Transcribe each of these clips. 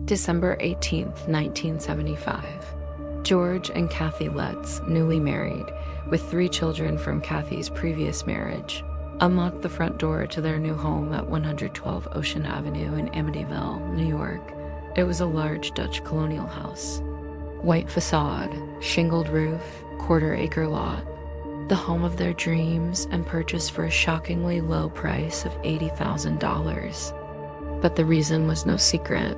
December 18th, 1975. George and Kathy Lutz, newly married, with 3 children from Kathy's previous marriage, unlocked the front door to their new home at 112 Ocean Avenue in Amityville, New York. It was a large Dutch colonial house. White facade, shingled roof, quarter-acre lot. The home of their dreams, and purchased for a shockingly low price of $80,000. But the reason was no secret.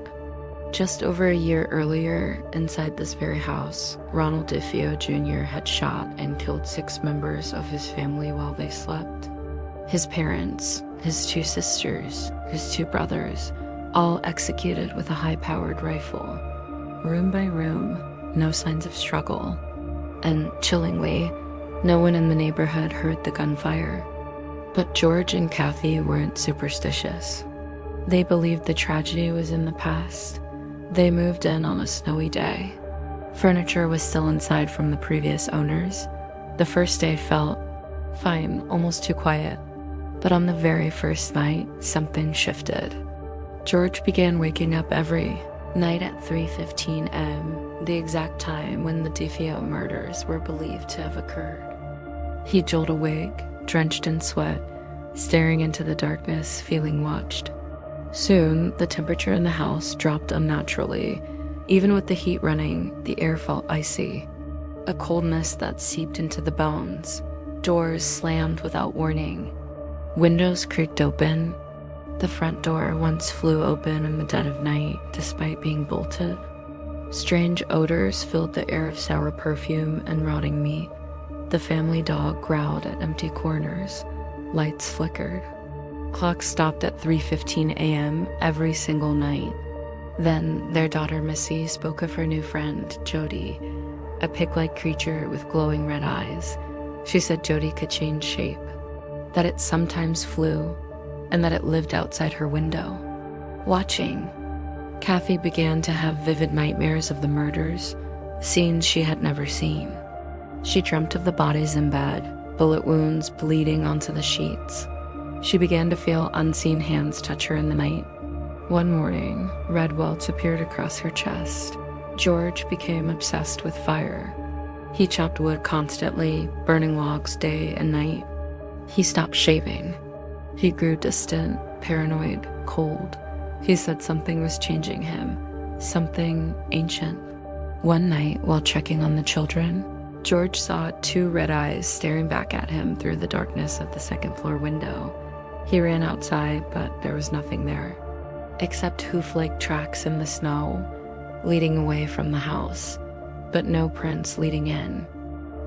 Just over a year earlier, inside this very house, Ronald DeFeo Jr. had shot and killed 6 members of his family while they slept. His parents, his 2 sisters, his 2 brothers, all executed with a high-powered rifle. Room by room, no signs of struggle. And, chillingly, no one in the neighborhood heard the gunfire. But George and Kathy weren't superstitious. They believed the tragedy was in the past. They moved in on a snowy day. Furniture was still inside from the previous owners. The first day felt fine, almost too quiet. But on the very first night, something shifted. George began waking up every night at 3:15 a.m., the exact time when the DeFeo murders were believed to have occurred. He jolt awake, drenched in sweat, staring into the darkness, feeling watched. Soon, the temperature in the house dropped unnaturally. Even with the heat running, the air felt icy. A coldness that seeped into the bones. Doors slammed without warning. Windows creaked open. The front door once flew open in the dead of night, despite being bolted. Strange odors filled the air of sour perfume and rotting meat. The family dog growled at empty corners. Lights flickered. Clocks stopped at 3:15 a.m. every single night. Then their daughter Missy spoke of her new friend, Jody, a pig-like creature with glowing red eyes. She said Jody could change shape, that it sometimes flew, and that it lived outside her window, watching. Kathy began to have vivid nightmares of the murders, scenes she had never seen. She dreamt of the bodies in bed, bullet wounds bleeding onto the sheets. She began to feel unseen hands touch her in the night. One morning, red welts appeared across her chest. George became obsessed with fire. He chopped wood constantly, burning logs day and night. He stopped shaving. He grew distant, paranoid, cold. He said something was changing him, something ancient. One night, while checking on the children, George saw 2 red eyes staring back at him through the darkness of the second-floor window. He ran outside, but there was nothing there, except hoof-like tracks in the snow, leading away from the house, but no prints leading in.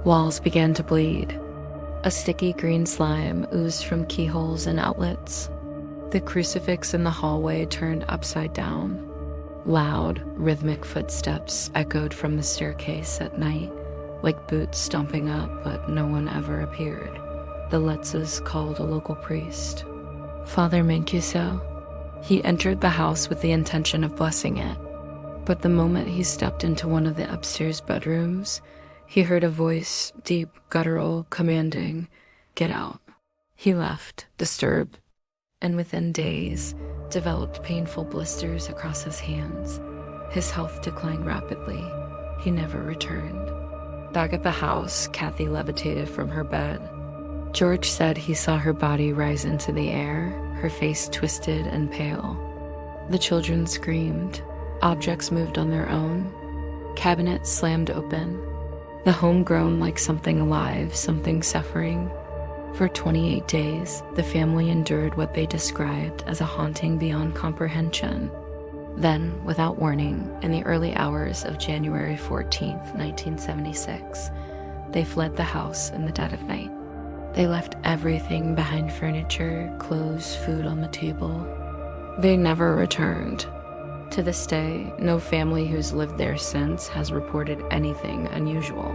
Walls began to bleed. A sticky green slime oozed from keyholes and outlets. The crucifix in the hallway turned upside down. Loud, rhythmic footsteps echoed from the staircase at night, like boots stomping up, but no one ever appeared. The Lutzes called a local priest, Father Mancuso. He entered the house with the intention of blessing it, but the moment he stepped into one of the upstairs bedrooms, he heard a voice, deep, guttural, commanding, "Get out." He left, disturbed, and within days, developed painful blisters across his hands. His health declined rapidly. He never returned. Back at the house, Kathy levitated from her bed. George said he saw her body rise into the air, her face twisted and pale. The children screamed. Objects moved on their own. Cabinets slammed open. The home groaned like something alive, something suffering. For 28 days, the family endured what they described as a haunting beyond comprehension. Then, without warning, in the early hours of January 14th, 1976, they fled the house in the dead of night. They left everything behind: furniture, clothes, food on the table. They never returned. To this day, no family who's lived there since has reported anything unusual.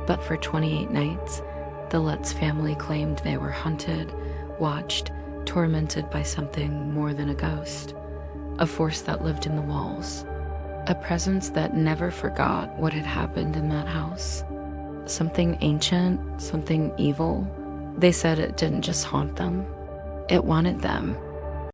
But for 28 nights, the Lutz family claimed they were hunted, watched, tormented by something more than a ghost. A force that lived in the walls. A presence that never forgot what had happened in that house. Something ancient, something evil. They said it didn't just haunt them. It wanted them.